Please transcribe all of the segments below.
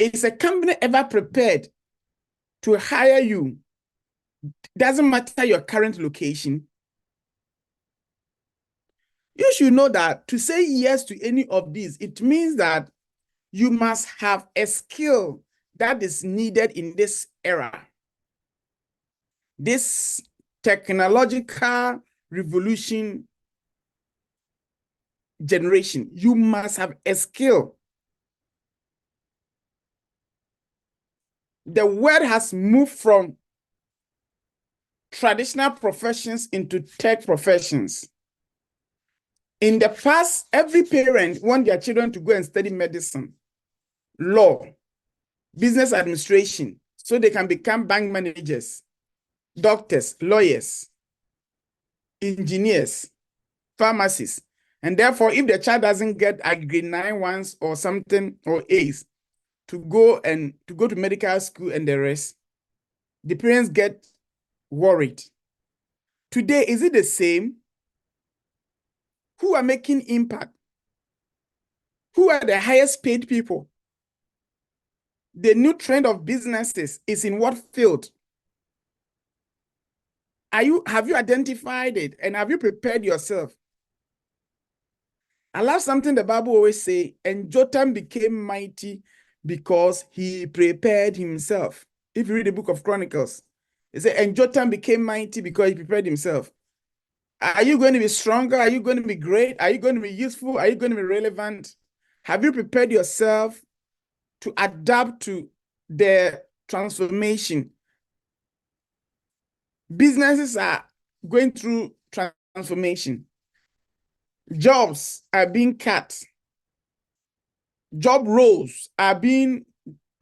Is a company ever prepared to hire you? Doesn't matter your current location. You should know that to say yes to any of these, it means that you must have a skill that is needed in this era. This technological revolution generation, you must have a skill. The world has moved from traditional professions into tech professions. In the past, every parent wants their children to go and study medicine, law, business administration, so they can become bank managers, doctors, lawyers, engineers, pharmacists. And therefore, if the child doesn't get a grade 9 ones or something or A's to go to medical school and the rest, the parents get worried. Today, is it the same? Who are making impact? Who are the highest paid people? The new trend of businesses is in what field? Have you identified it and have you prepared yourself? I love something the Bible always say, and Jotham became mighty because he prepared himself. If you read the book of Chronicles, it says, and Jotham became mighty because he prepared himself. Are you going to be stronger? Are you going to be great? Are you going to be useful? Are you going to be relevant? Have you prepared yourself to adapt to the transformation? Businesses are going through transformation. Jobs are being cut. Job roles are being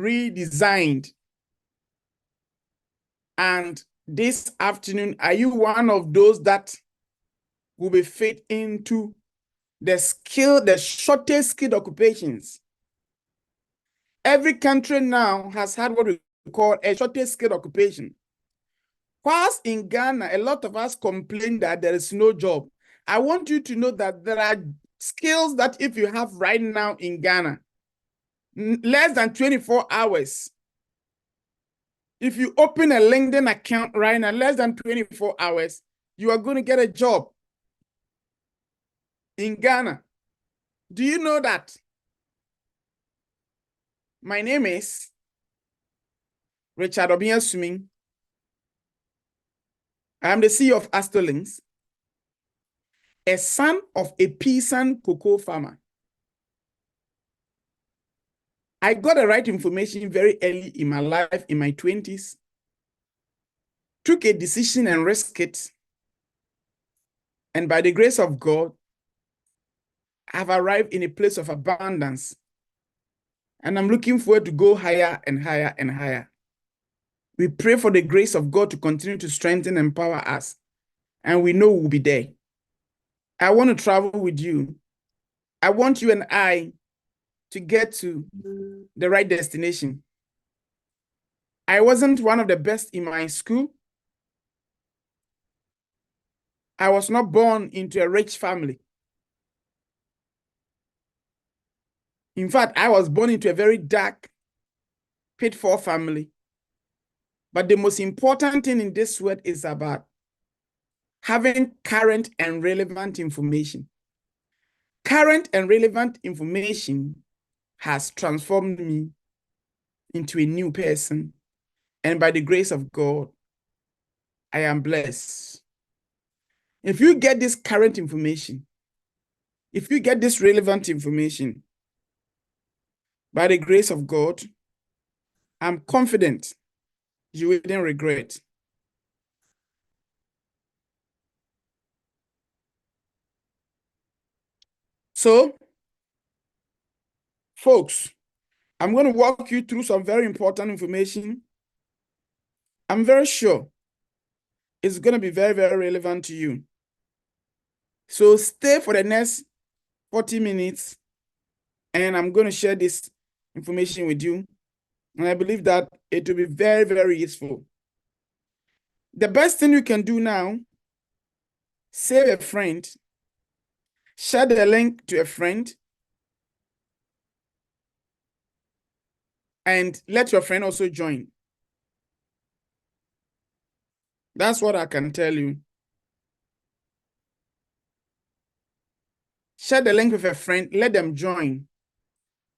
redesigned. And this afternoon, are you one of those that will be fit into the shortest skilled occupations? Every country now has had what we call a shortest skilled occupation. Whilst in Ghana, a lot of us complain that there is no job. I want you to know that there are skills that if you have right now in Ghana, less than 24 hours. If you open a LinkedIn account right now, less than 24 hours, you are going to get a job in Ghana. Do you know that? My name is Richard Obiasuming. I am the CEO of Astorlinks, a son of a peasant cocoa farmer. I got the right information very early in my life, in my 20s, took a decision and risked it. And by the grace of God, I've arrived in a place of abundance. And I'm looking forward to go higher and higher and higher. We pray for the grace of God to continue to strengthen and empower us. And we know we'll be there. I want to travel with you. I want you and I to get to the right destination. I wasn't one of the best in my school. I was not born into a rich family. In fact, I was born into a very dark, pitfall family. But the most important thing in this world is about having current and relevant information. Current and relevant information has transformed me into a new person. And by the grace of God, I am blessed. If you get this current information, if you get this relevant information, by the grace of God, I'm confident you wouldn't regret. So, folks, I'm going to walk you through some very important information. I'm very sure it's going to be very, very relevant to you. So stay for the next 40 minutes, and I'm going to share this information with you. And I believe that it will be very, very useful. The best thing you can do now, save a friend, share the link to a friend, And let your friend also join. That's what I can tell you. Share the link with a friend, let them join.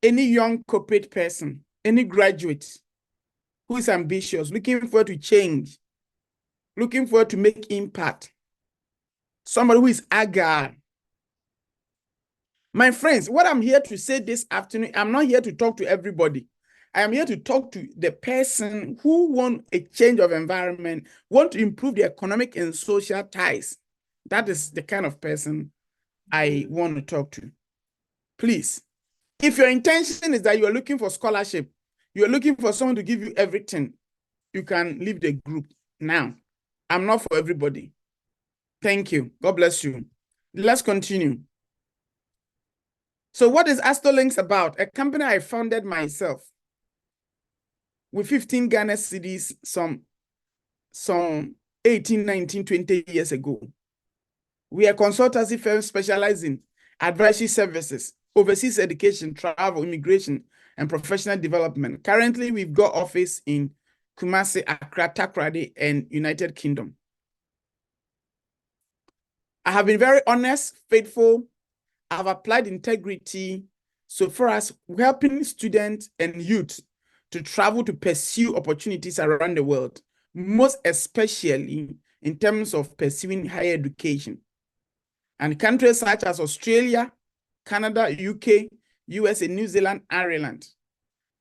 Any young corporate person, any graduate who is ambitious, looking forward to change, looking forward to make impact, somebody who is agile. My friends, what I'm here to say this afternoon, I'm not here to talk to everybody. I am here to talk to the person who want a change of environment, want to improve the economic and social ties. That is the kind of person I want to talk to. Please, if your intention is that you are looking for scholarship, you are looking for someone to give you everything, you can leave the group now. I'm not for everybody. Thank you. God bless you. Let's continue. So what is Astolinks about? A company I founded myself with 15 Ghana cedis some 18, 19, 20 years ago. We are a consultancy firm specializing advisory services, overseas education, travel, immigration, and professional development. Currently, we've got office in Kumasi, Accra, Takoradi, and United Kingdom. I have been very honest, faithful. I've applied integrity so far as helping students and youth to travel to pursue opportunities around the world, most especially in terms of pursuing higher education. And countries such as Australia, Canada, UK, US, and New Zealand, Ireland.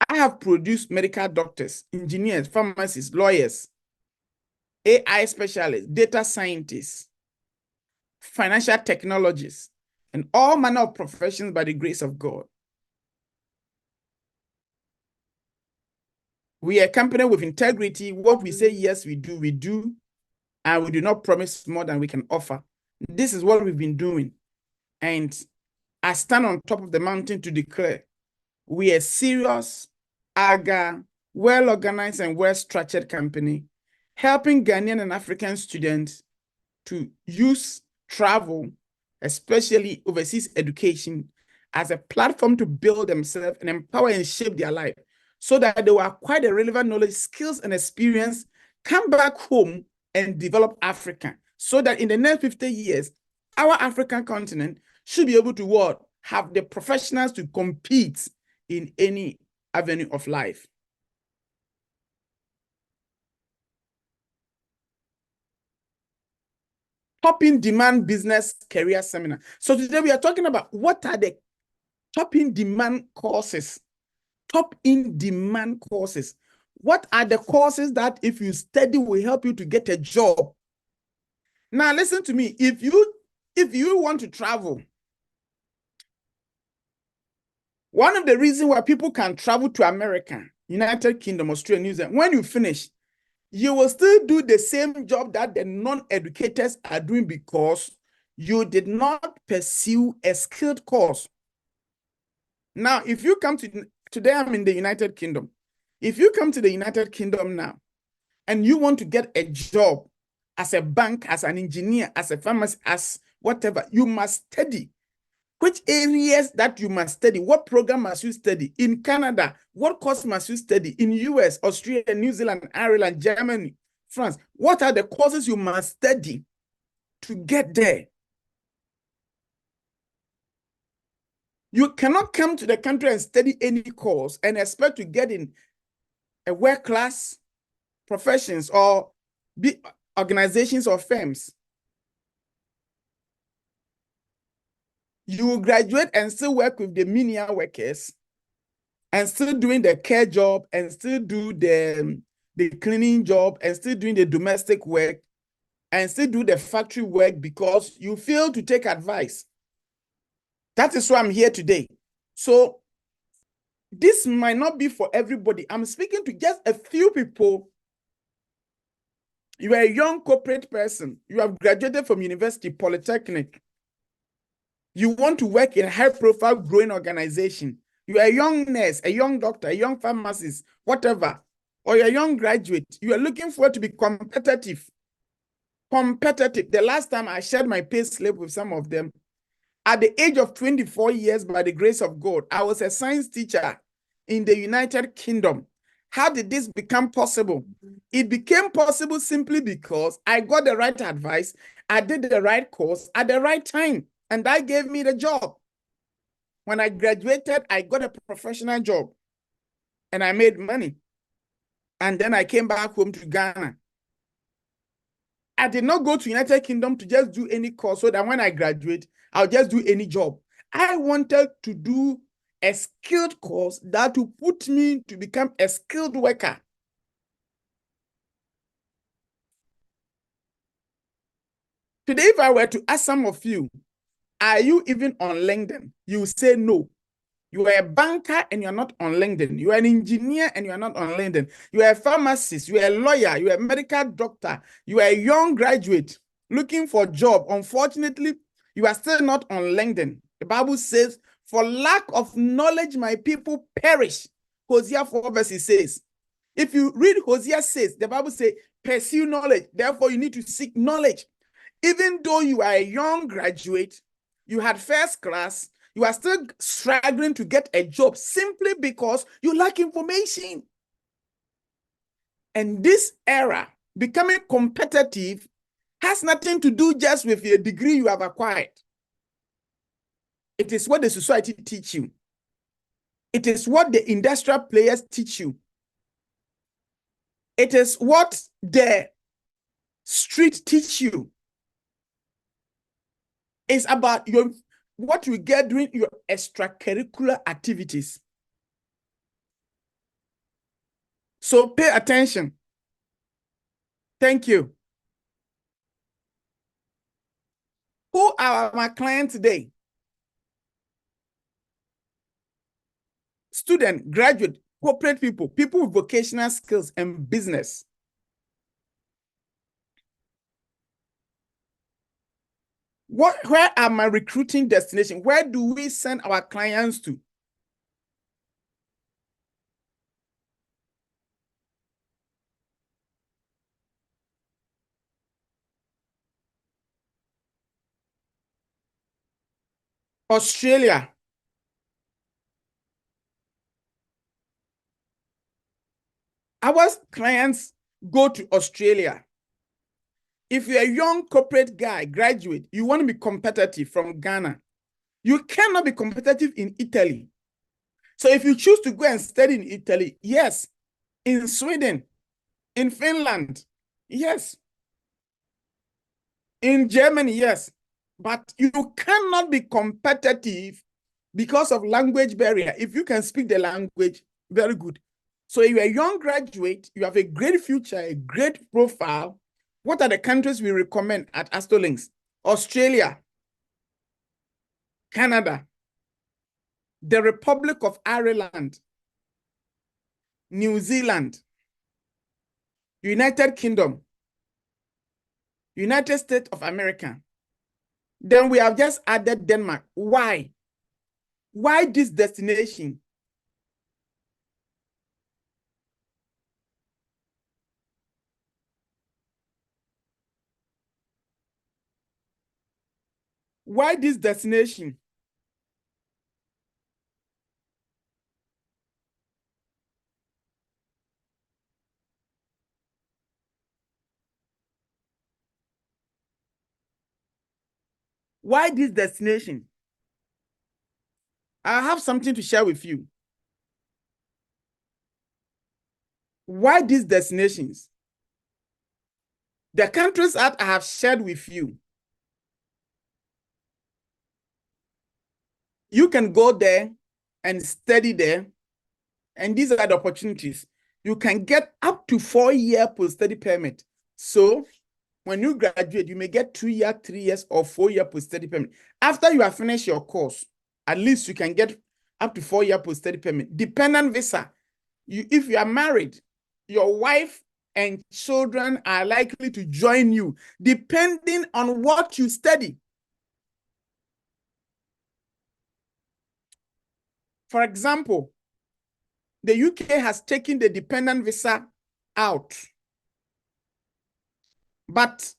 I have produced medical doctors, engineers, pharmacists, lawyers, AI specialists, data scientists, financial technologists, and all manner of professions by the grace of God. We are a company with integrity. What we say yes, we do, and we do not promise more than we can offer. This is what we've been doing. And I stand on top of the mountain to declare we are a serious, agile, well-organized, and well-structured company, helping Ghanaian and African students to use travel, especially overseas education, as a platform to build themselves and empower and shape their life so that they will acquire the relevant knowledge, skills, and experience, come back home and develop Africa so that in the next 50 years, our African continent should be able to what? Have the professionals to compete in any avenue of life. Top in demand business career seminar. So today we are talking about what are the top in demand courses. Top in demand courses. What are the courses that if you study will help you to get a job? Now listen to me. If you want to travel, one of the reasons why people can travel to America, United Kingdom, Australia, New Zealand, when you finish, you will still do the same job that the non-educators are doing because you did not pursue a skilled course. Now, if you come to, today I'm in the United Kingdom. If you come to the United Kingdom now and you want to get a job as a bank, as an engineer, as a pharmacist, as whatever, you must study. Which areas that you must study? What program must you study? In Canada, what course must you study? In US, Australia, New Zealand, Ireland, Germany, France, what are the courses you must study to get there? You cannot come to the country and study any course and expect to get in a world-class professions or big organizations or firms. You will graduate and still work with the menial workers and still doing the care job and still do the cleaning job and still doing the domestic work and still do the factory work because you fail to take advice. That is why I'm here today. So this might not be for everybody. I'm speaking to just a few people. You are a young corporate person. You have graduated from university, polytechnic. You want to work in a high-profile growing organization. You are a young nurse, a young doctor, a young pharmacist, whatever, or you're a young graduate. You are looking for to be competitive. Competitive. The last time I shared my pay slip with some of them, at the age of 24 years, by the grace of God, I was a science teacher in the United Kingdom. How did this become possible? It became possible simply because I got the right advice, I did the right course at the right time, and that gave me the job. When I graduated, I got a professional job and I made money. And then I came back home to Ghana. I did not go to United Kingdom to just do any course so that when I graduate, I'll just do any job. I wanted to do a skilled course that will put me to become a skilled worker. Today, if I were to ask some of you, are you even on LinkedIn? You say no. You are a banker and you're not on LinkedIn. You are an engineer and you are not on LinkedIn. You are a pharmacist, you are a lawyer, you are a medical doctor, you are a young graduate looking for a job. Unfortunately, you are still not on LinkedIn. The Bible says, for lack of knowledge, my people perish. Hosea 4 verse says. If you read Hosea says, the Bible says, pursue knowledge. Therefore, you need to seek knowledge. Even though you are a young graduate, you had first class, you are still struggling to get a job simply because you lack information. And this era, becoming competitive, has nothing to do just with your degree you have acquired. It is what the society teach you. It is what the industrial players teach you. It is what the street teach you. It's about what you get during your extracurricular activities. So pay attention. Thank you. Who are my clients today? Student, graduate, corporate people, people with vocational skills and business. Where are my recruiting destinations? Where do we send our clients to? Australia. Our clients go to Australia. If you're a young corporate guy, graduate, you want to be competitive from Ghana, you cannot be competitive in Italy. So if you choose to go and study in Italy, yes. In Sweden, in Finland, yes. In Germany, yes. But you cannot be competitive because of language barrier. If you can speak the language, very good. So if you're a young graduate, you have a great future, a great profile. What are the countries we recommend at Astrolinks? Australia, Canada, the Republic of Ireland, New Zealand, United Kingdom, United States of America. Then we have just added Denmark. Why? Why this destination? Why this destination? Why this destination? I have something to share with you. Why these destinations? The countries that I have shared with you, you can go there and study there, and these are the opportunities. You can get up to 4-year post-study permit. So when you graduate, you may get 2-year, 3 years, or 4-year post-study permit. After you have finished your course, at least you can get up to 4-year post-study permit. Dependent visa. If you are married, your wife and children are likely to join you, depending on what you study. For example, the UK has taken the dependent visa out. But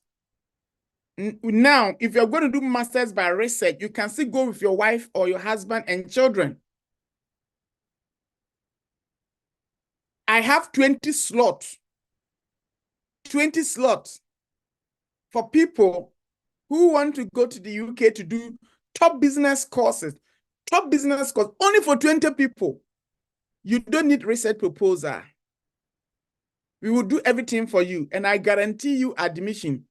now, if you're going to do masters by research, you can still go with your wife or your husband and children. I have 20 slots. 20 slots for people who want to go to the UK to do top business courses. Top business course only for 20 people. You don't need research proposal. We will do everything for you, and I guarantee you admission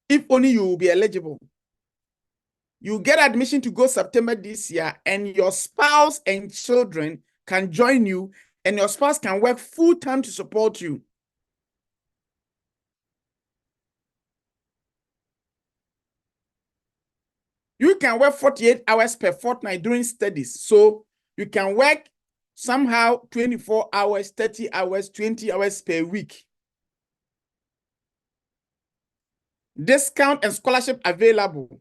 if only you will be eligible. You get admission to go September this year, and your spouse and children can join you, and your spouse can work full-time to support you. You can work 48 hours per fortnight during studies. So you can work somehow 24 hours, 30 hours, 20 hours per week. Discount and scholarship available.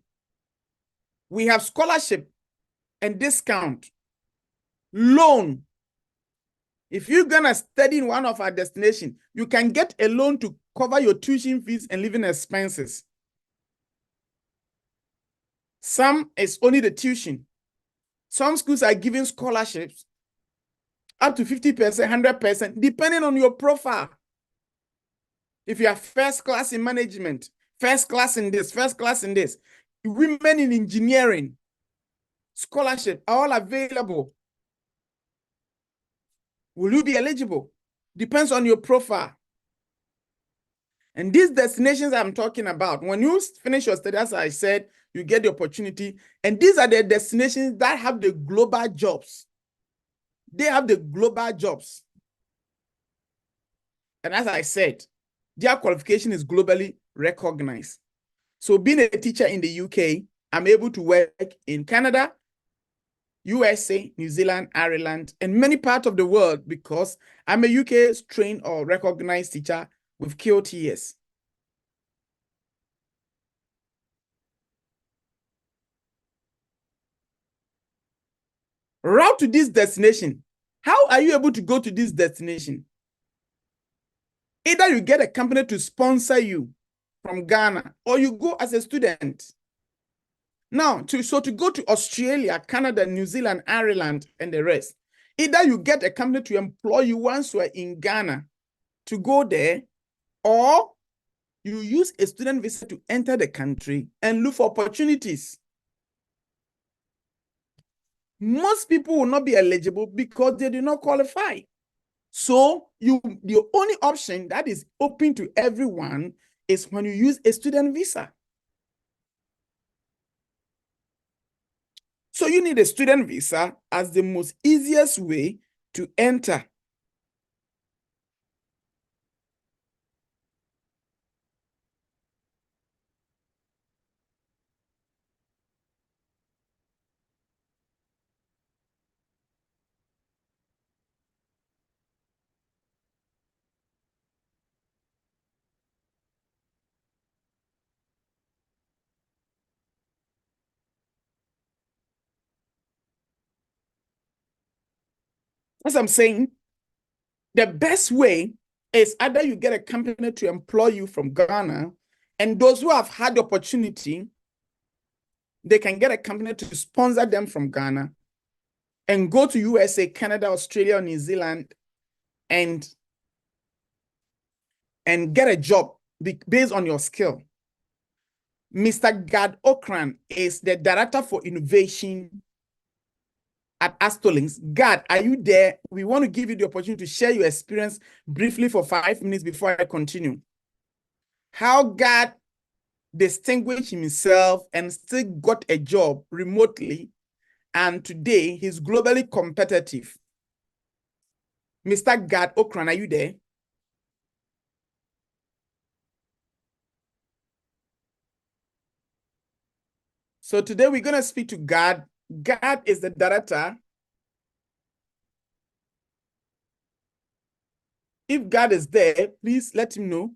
We have scholarship and discount. Loan. If you're going to study in one of our destinations, you can get a loan to cover your tuition fees and living expenses. Some is only the tuition. Some schools are giving scholarships up to 50%, 100%, depending on your profile. If you are first class in management, first class in this, first class in this, women in engineering, scholarship are all available. Will you be eligible? Depends on your profile. And these destinations I'm talking about, when you finish your study, as I said, you get the opportunity. And these are the destinations that have the global jobs. They have the global jobs. And as I said, their qualification is globally recognized. So being a teacher in the UK, I'm able to work in Canada, USA, New Zealand, Ireland, and many parts of the world because I'm a UK trained or recognized teacher with QTS. Route to this destination. How are you able to go to this destination? Either you get a company to sponsor you from Ghana or you go as a student. Now, to go to Australia, Canada, New Zealand, Ireland, and the rest, either you get a company to employ you once you are in Ghana to go there, or you use a student visa to enter the country and look for opportunities. Most people will not be eligible because they do not qualify. So the only option that is open to everyone is when you use a student visa. So you need a student visa as the most easiest way to enter. As I'm saying, the best way is either you get a company to employ you from Ghana, and those who have had the opportunity, they can get a company to sponsor them from Ghana and go to USA, Canada, Australia, New Zealand, and get a job based on your skill. Mr. Gad Okran is the Director for Innovation at Astolinks. Gad, are you there? We want to give you the opportunity to share your experience briefly for 5 minutes before I continue. How Gad distinguished himself and still got a job remotely, and today he's globally competitive. Mr. Gad Okran, are you there? So today we're going to speak to Gad. Gad is the director. If Gad is there, please let him know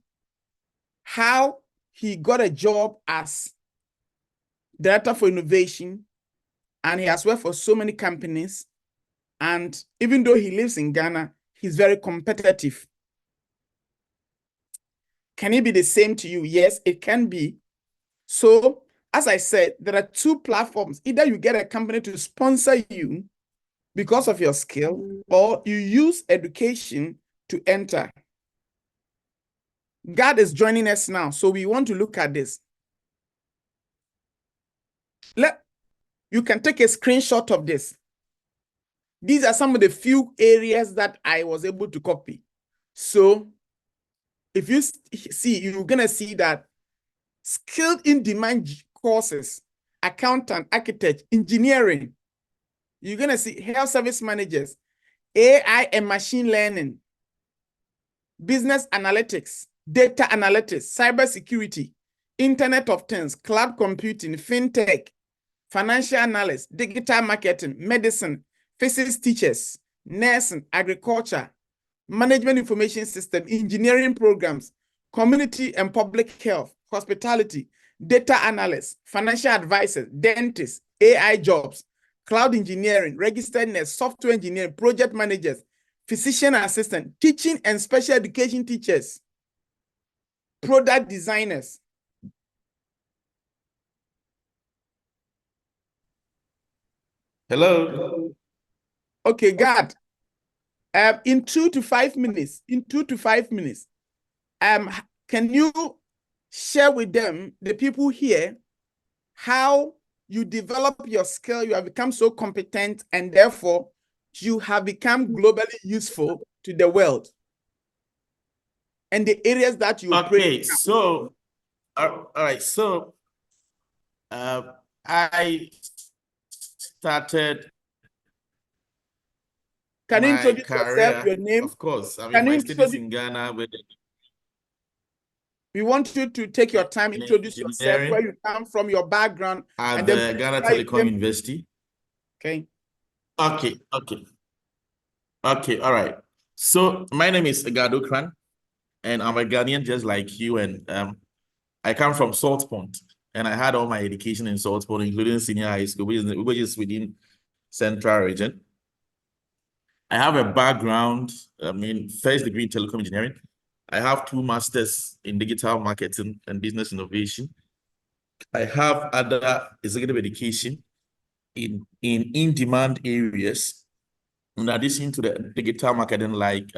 how he got a job as Director for Innovation, and he has worked for so many companies. And even though he lives in Ghana, he's very competitive. Can it be the same to you? Yes, it can be. So, as I said, there are two platforms. Either you get a company to sponsor you, because of your skill, or you use education to enter. God is joining us now, so we want to look at this. You can take a screenshot of this. These are some of the few areas that I was able to copy. So if you see, you're going to see that skilled in demand courses, accountant, architect, engineering, you're going to see health service managers, AI and machine learning, business analytics, data analytics, cybersecurity, Internet of Things, cloud computing, fintech, financial analysts, digital marketing, medicine, physics teachers, nursing, agriculture, management information system, engineering programs, community and public health, hospitality, data analysts, financial advisors, dentists, AI jobs, cloud engineering, registered nurse, software engineering, project managers, physician assistant, teaching and special education teachers, product designers. Hello. Okay, God. In 2 to 5 minutes, can you share with them, the people here, how you develop your skill, you have become so competent, and therefore you have become globally useful to the world, and the areas that you Okay, so all right, so I started Can you my introduce yourself, career, your name? of course. I mean, Can you my studies introduce? in Ghana with We want you to take your time, introduce yourself, where engineering you come from, your background, at and then the Ghana why you Telecom came. University. Okay. Okay, all right. So my name is Gado Kran, and I'm a Ghanaian just like you, and I come from Salt Pond, and I had all my education in Salt Pond, including senior high school, which is within Central Region. I have a background, I mean, first degree in telecom engineering. I have 2 masters in digital marketing and business innovation. I have other executive education in demand areas, in addition to the digital marketing, like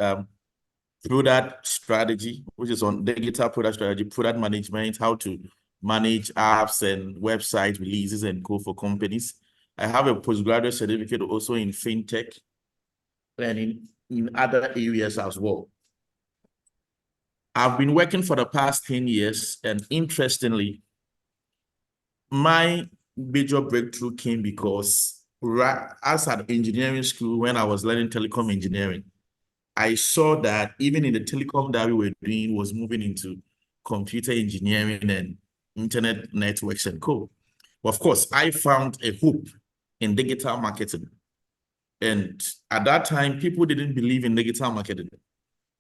product strategy, which is on digital product strategy, product management, how to manage apps and website releases and co for companies. I have a postgraduate certificate also in fintech and in other areas as well. I've been working for the past 10 years, and interestingly, my major breakthrough came because as at engineering school, when I was learning telecom engineering, I saw that even in the telecom that we were doing was moving into computer engineering and internet networks and co. Of course, I found a hope in digital marketing. And at that time, people didn't believe in digital marketing.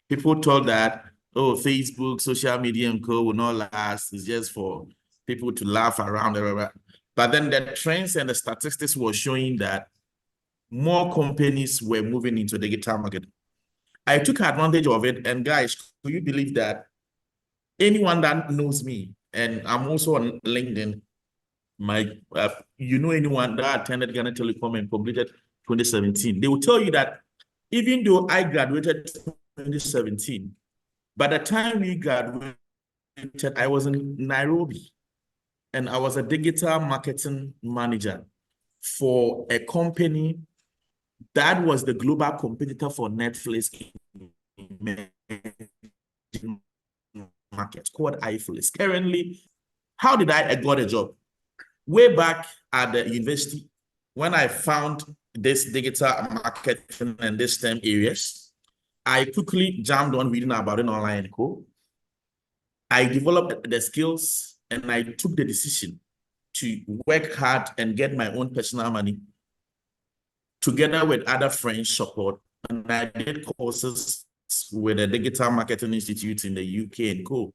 People thought that, oh, Facebook, social media and co will not last. It's just for people to laugh around. But then the trends and the statistics were showing that more companies were moving into digital marketing. I took advantage of it. And guys, do you believe that anyone that knows me, and I'm also on LinkedIn, you know, anyone that attended Ghana Telecom and completed 2017, they will tell you that even though I graduated 2017, by the time we graduated, I was in Nairobi, and I was a digital marketing manager for a company that was the global competitor for Netflix in market called iFlix. Currently, how did I got a job? Way back at the university, when I found this digital marketing and this STEM areas, I quickly jumped on reading about it online and co. I developed the skills, and I took the decision to work hard and get my own personal money together with other friends' support. And I did courses with the Digital Marketing Institute in the UK and co.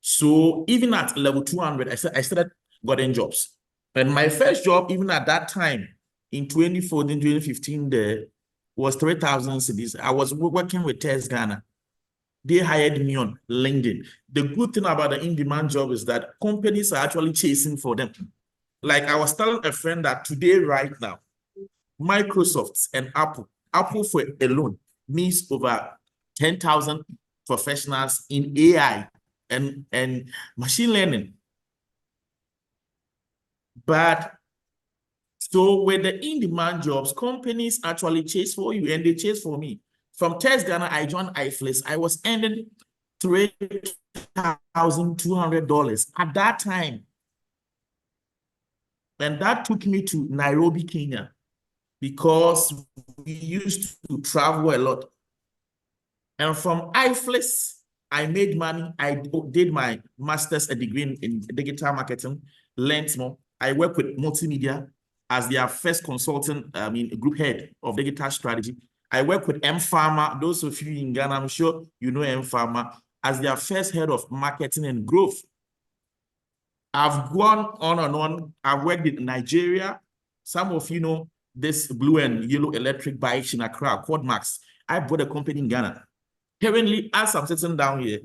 So even at level 200, I started getting jobs. And my first job, even at that time, in 2014, 2015, there was 3,000 cedis. I was working with Test Ghana. They hired me on LinkedIn. The good thing about the in-demand job is that companies are actually chasing for them. Like I was telling a friend that today, right now, Microsoft and Apple. Apple for alone means over 10,000 professionals in AI and machine learning. But so with the in-demand jobs, companies actually chase for you, and they chase for me. From Test Ghana, I joined iFlex. I was earning $3,200 at that time. And that took me to Nairobi, Kenya, because we used to travel a lot. And from iFlex, I made money. I did my master's degree in digital marketing, learned more. I work with multimedia as their first consultant, group head of digital strategy. I work with M-Pharma. Those of you in Ghana, I'm sure you know M-Pharma, as their first head of marketing and growth. I've gone on and on. I've worked in Nigeria. Some of you know this blue and yellow electric bike in Accra, called Max. I bought a company in Ghana. Currently, as I'm sitting down here,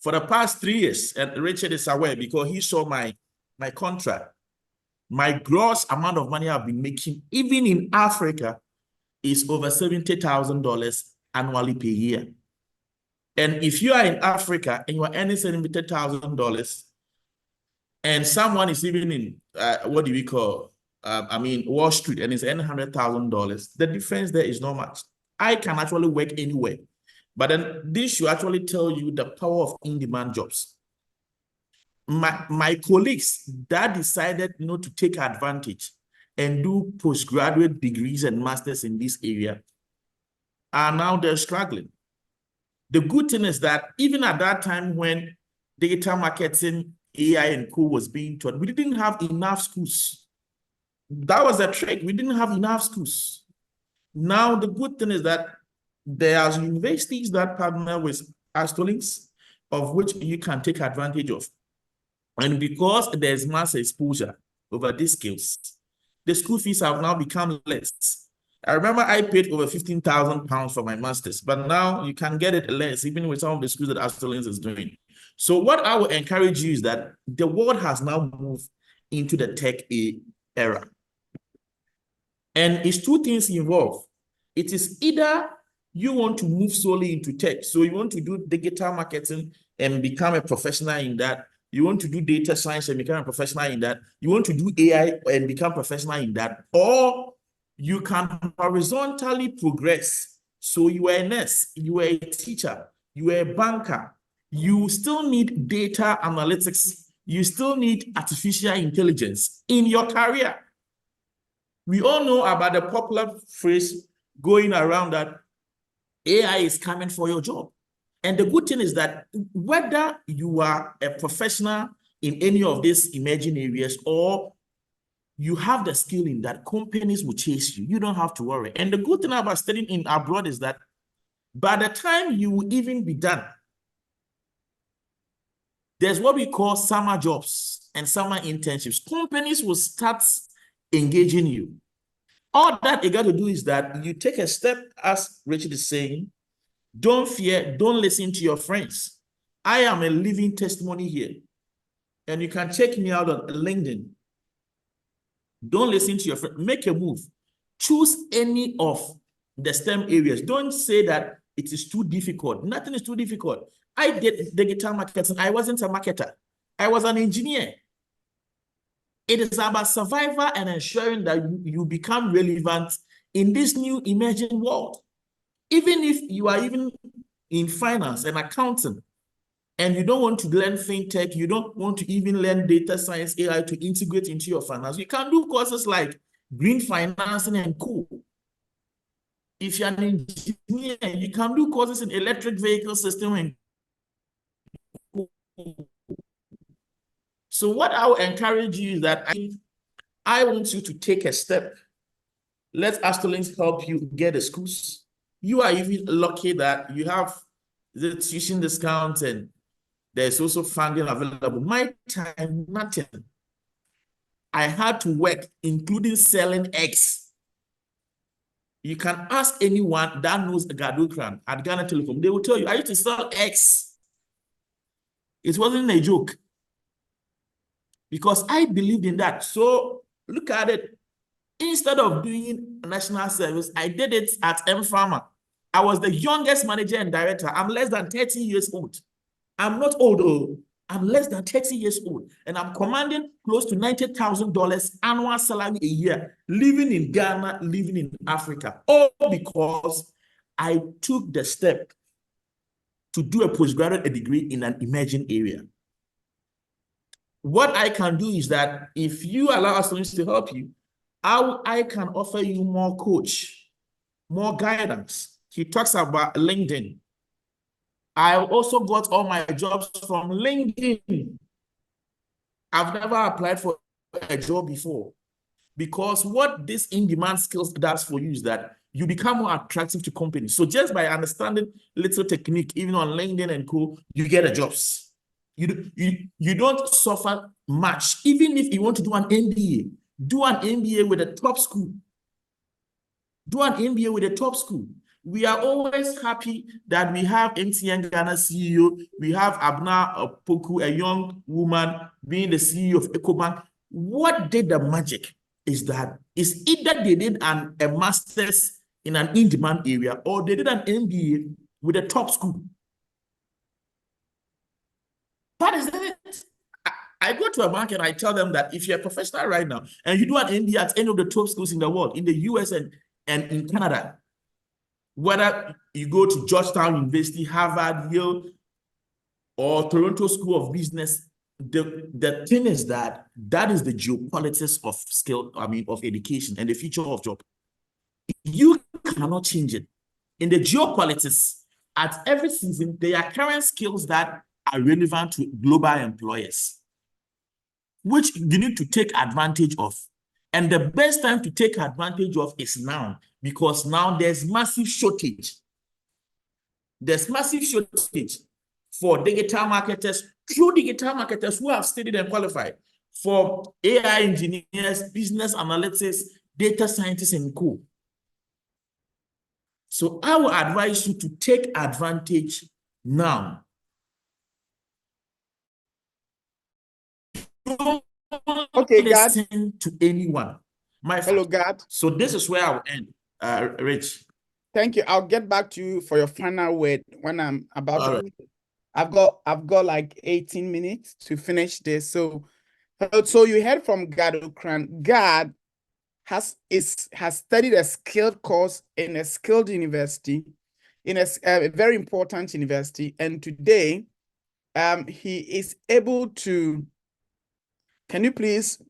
for the past 3 years, and Richard is aware because he saw my contract, my gross amount of money I've been making, even in Africa, is over $70,000 annually per year. And if you are in Africa and you are earning $70,000, and someone is living in, what do we call, Wall Street, and is earning $100,000, the difference there is not much. I can actually work anywhere. But then this should actually tell you the power of in-demand jobs. My colleagues that decided not to take advantage and do postgraduate degrees and masters in this area are now they're struggling. The good thing is that even at that time when digital marketing, AI and co was being taught, we didn't have enough schools. That was a trick. We didn't have enough schools. Now, the good thing is that there are universities that partner with Astolings, of which you can take advantage of. And because there's mass exposure over these skills, the school fees have now become less. I remember I paid over £15,000 for my master's, but now you can get it less, even with some of the schools that Astolings is doing. So what I would encourage you is that the world has now moved into the tech era. And it's two things involved. It is either you want to move solely into tech, so you want to do digital marketing and become a professional in that. You want to do data science and become a professional in that. You want to do AI and become professional in that. Or you can horizontally progress. So you are a nurse, you are a teacher, you are a banker. You still need data analytics. You still need artificial intelligence in your career. We all know about the popular phrase going around that AI is coming for your job. And the good thing is that whether you are a professional in any of these emerging areas or you have the skill in that, companies will chase you. You don't have to worry. And the good thing about studying in abroad is that by the time you will even be done, there's what we call summer jobs and summer internships. Companies will start engaging you. All that you got to do is that you take a step, as Richard is saying. Don't fear, don't listen to your friends. I am a living testimony here. And you can check me out on LinkedIn. Don't listen to your friends. Make a move. Choose any of the STEM areas. Don't say that it is too difficult. Nothing is too difficult. I did digital marketing. I wasn't a marketer. I was an engineer. It is about survival and ensuring that you become relevant in this new emerging world. Even if you are even in finance and accounting, and you don't want to learn fintech, you don't want to even learn data science, AI to integrate into your finance, you can do courses like green financing and co. If you're an engineer, you can do courses in electric vehicle system and co. So what I will encourage you is that I want you to take a step. Let Astolings help you get the schools. You are even lucky that you have the tuition discount and there's also funding available. My time, nothing. I had to work, including selling eggs. You can ask anyone that knows Gadukran at Ghana Telecom. They will tell you, I used to sell eggs. It wasn't a joke. Because I believed in that. So look at it. Instead of doing national service, I did it at M-Pharma. I was the youngest manager and director. I'm less than 30 years old. I'm not old, though. I'm less than 30 years old, and I'm commanding close to $90,000 annual salary a year, living in Ghana, living in Africa, all because I took the step to do a postgraduate degree in an emerging area. What I can do is that if you allow us to help you, I can offer you more coach, more guidance. He talks about LinkedIn. I also got all my jobs from LinkedIn. I've never applied for a job before, because what this in-demand skills does for you is that you become more attractive to companies. So just by understanding little technique, even on LinkedIn and co, you get a jobs. You don't suffer much. Even if you want to do an MBA, do an MBA with a top school. Do an MBA with a top school. We are always happy that we have MTN Ghana CEO. We have Abna Poku, a young woman, being the CEO of EcoBank. What did the magic is that is either they did a master's in an in-demand area, or they did an MBA with a top school. That is it. I go to a bank and I tell them that if you're a professional right now and you do an MBA at any of the top schools in the world, in the US and in Canada, whether you go to Georgetown University, Harvard, Yale, or Toronto School of Business, the thing is that is the geopolitics of skill, of education and the future of job. You cannot change it. In the geopolitics, at every season, there are current skills that are relevant to global employers, which you need to take advantage of. And the best time to take advantage of is now, because now there's massive shortage. There's massive shortage for digital marketers, true digital marketers who have studied and qualified, for AI engineers, business analytics, data scientists, and co. So I will advise you to take advantage now. Don't Okay, God. listen to anyone. Hello, God. So this is where I will end, Rich. Thank you. I'll get back to you for your final word when I'm about All to. right. I've got like 18 minutes to finish this. So you heard from God Okran. God has studied a skilled course in a skilled university, in a very important university, and today he is able to. Can you please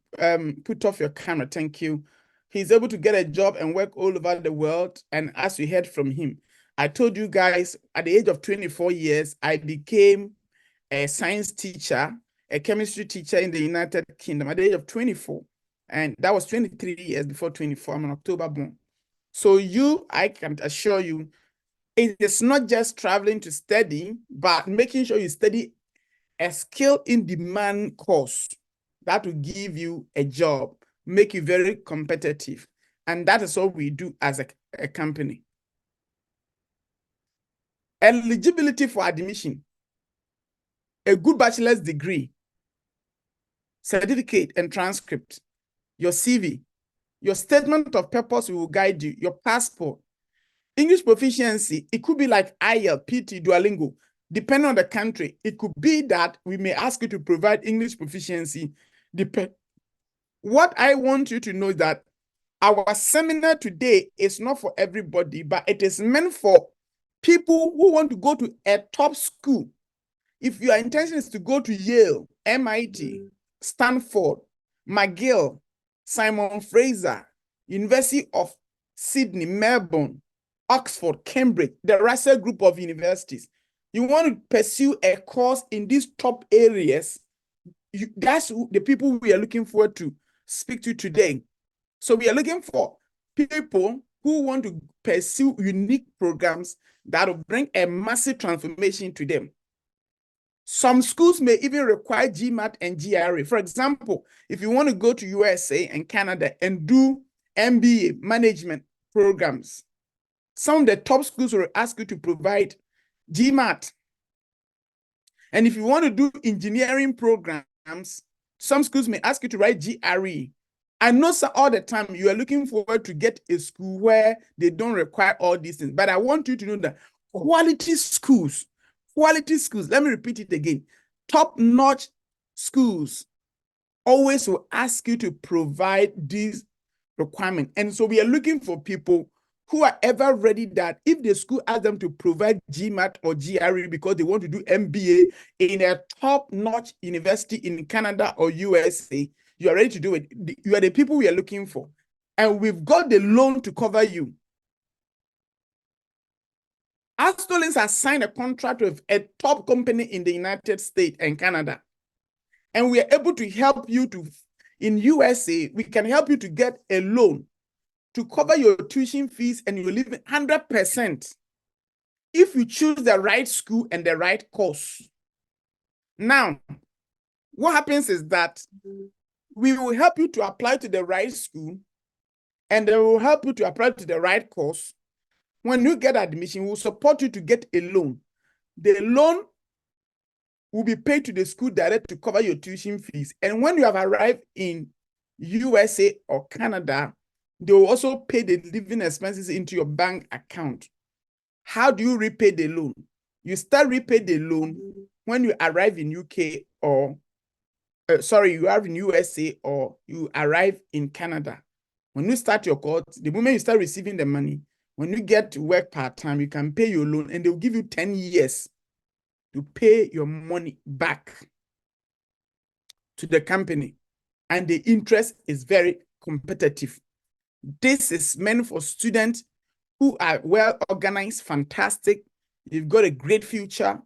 put off your camera? Thank you. He's able to get a job and work all over the world. And as we heard from him, I told you guys at the age of 24 years, I became a science teacher, a chemistry teacher in the United Kingdom at the age of 24. And that was 23 years before 24. I'm an October born. So I can assure you, it is not just traveling to study, but making sure you study a skill in demand course that will give you a job, make you very competitive. And that is what we do as a company. Eligibility for admission, a good bachelor's degree, certificate and transcript, your CV, your statement of purpose will guide you, your passport, English proficiency. It could be like IELTS, PT, Duolingo. Depending on the country, it could be that we may ask you to provide English proficiency. What I want you to know is that our seminar today is not for everybody, but it is meant for people who want to go to a top school. If your intention is to go to Yale, MIT, Stanford, McGill, Simon Fraser, University of Sydney, Melbourne, Oxford, Cambridge, the Russell Group of universities, you want to pursue a course in these top areas, that's the people we are looking forward to speak to today. So we are looking for people who want to pursue unique programs that will bring a massive transformation to them. Some schools may even require GMAT and GRE. For example, if you want to go to USA and Canada and do MBA management programs, some of the top schools will ask you to provide GMAT. And if you want to do engineering programs, some schools may ask you to write GRE. I know all the time you are looking forward to get a school where they don't require all these things, but I want you to know that quality schools, let me repeat it again, top-notch schools always will ask you to provide these requirements. And so we are looking for people who are ever ready that if the school asks them to provide GMAT or GRE because they want to do MBA in a top-notch university in Canada or USA, you are ready to do it. You are the people we are looking for. And we've got the loan to cover you. Astolins has signed a contract with a top company in the United States and Canada. And we are able to help you in USA, we can help you to get a loan to cover your tuition fees and your living 100% if you choose the right school and the right course. Now, what happens is that we will help you to apply to the right school, and then we'll help you to apply to the right course. When you get admission, we'll support you to get a loan. The loan will be paid to the school direct to cover your tuition fees. And when you have arrived in USA or Canada, they will also pay the living expenses into your bank account. How do you repay the loan? You start repay the loan when you arrive in UK or, you arrive in USA or you arrive in Canada. When you start your course, the moment you start receiving the money, when you get to work part-time, you can pay your loan and they'll give you 10 years to pay your money back to the company. And the interest is very competitive. This is meant for students who are well organized, fantastic. You've got a great future,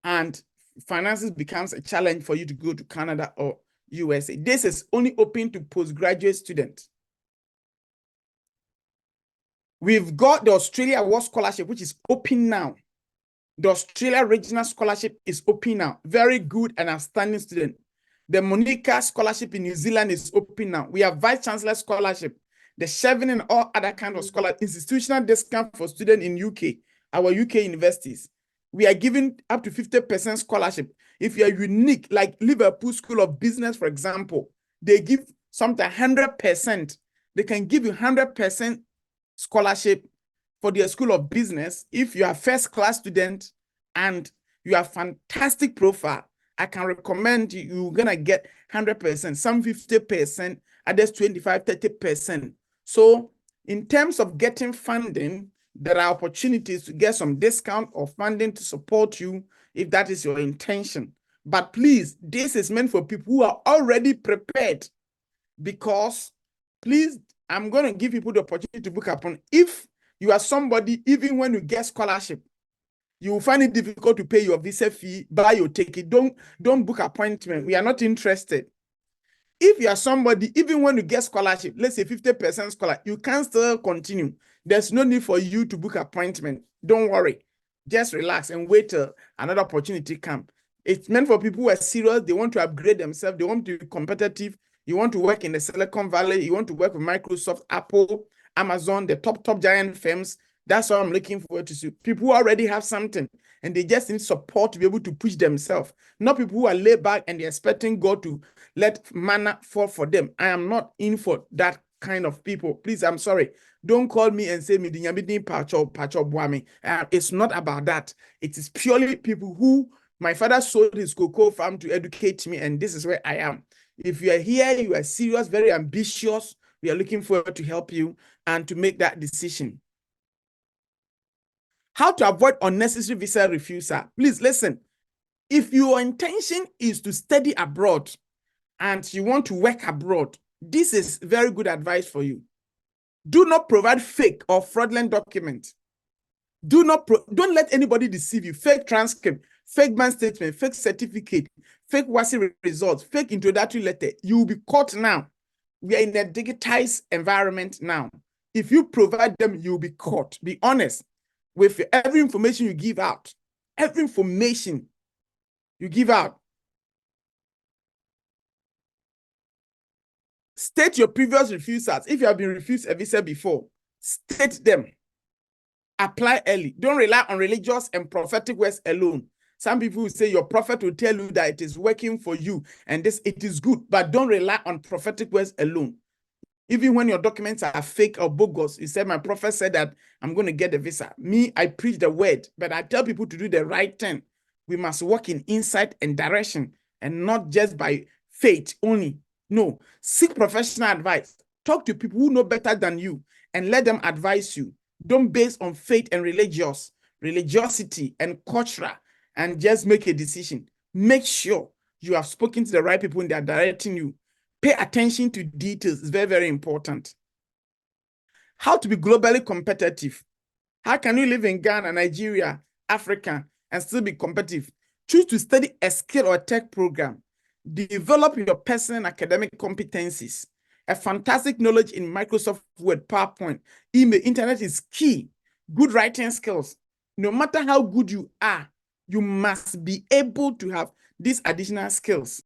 and finances becomes a challenge for you to go to Canada or USA. This is only open to postgraduate students. We've got the Australia Award Scholarship, which is open now. The Australia Regional Scholarship is open now. Very good and outstanding student. The Monica Scholarship in New Zealand is open now. We have Vice Chancellor Scholarship, the Chevron and all other kinds of scholarship, institutional discount for students in UK, our UK universities. We are giving up to 50% scholarship. If you are unique, like Liverpool School of Business, for example, they give something 100%. They can give you 100% scholarship for their School of Business. If you are first-class student and you have fantastic profile, I can recommend you're going to get 100%, some 50%, others 25, 30%. So in terms of getting funding, there are opportunities to get some discount or funding to support you if that is your intention. But please, this is meant for people who are already prepared, because please, I'm going to give people the opportunity to book upon. If you are somebody, even when you get scholarship, you will find it difficult to pay your visa fee, buy your ticket. Don't book appointment. We are not interested. If you are somebody, even when you get scholarship, let's say 50% scholarship, you can still continue. There's no need for you to book appointment. Don't worry. Just relax and wait till another opportunity comes. It's meant for people who are serious. They want to upgrade themselves. They want to be competitive. You want to work in the Silicon Valley. You want to work with Microsoft, Apple, Amazon, the top giant firms. That's what I'm looking forward to see. People who already have something and they just need support to be able to push themselves. Not people who are laid back and they're expecting God to let manna fall for them. I am not in for that kind of people. Please, I'm sorry. Don't call me and say, it's not about that. It is purely people who, my father sold his cocoa farm to educate me, and this is where I am. If you are here, you are serious, very ambitious, we are looking forward to help you and to make that decision. How to avoid unnecessary visa refusal. Please listen. If your intention is to study abroad and you want to work abroad, this is very good advice for you. Do not provide fake or fraudulent documents. Don't let anybody deceive you. Fake transcript, fake bank statement, fake certificate, fake WASI results, fake introductory letter. You will be caught now. We are in a digitized environment now. If you provide them, you'll be caught. Be honest with every information you give out. Every information you give out. State your previous refusals. If you have been refused a visa before, state them. Apply early. Don't rely on religious and prophetic words alone. Some people will say your prophet will tell you that it is working for you and this, it is good, but don't rely on prophetic words alone. Even when your documents are fake or bogus, you said, my prophet said that I'm going to get the visa. Me, I preach the word, but I tell people to do the right thing. We must walk in insight and direction and not just by faith only. No, seek professional advice. Talk to people who know better than you and let them advise you. Don't base on faith and religiosity and culture and just make a decision. Make sure you have spoken to the right people and they are directing you. Pay attention to details. It's very, very important. How to be globally competitive. How can you live in Ghana, Nigeria, Africa, and still be competitive? Choose to study a skill or a tech program. Develop your personal and academic competencies. A fantastic knowledge in Microsoft Word, PowerPoint, email, internet is key. Good writing skills. No matter how good you are, you must be able to have these additional skills.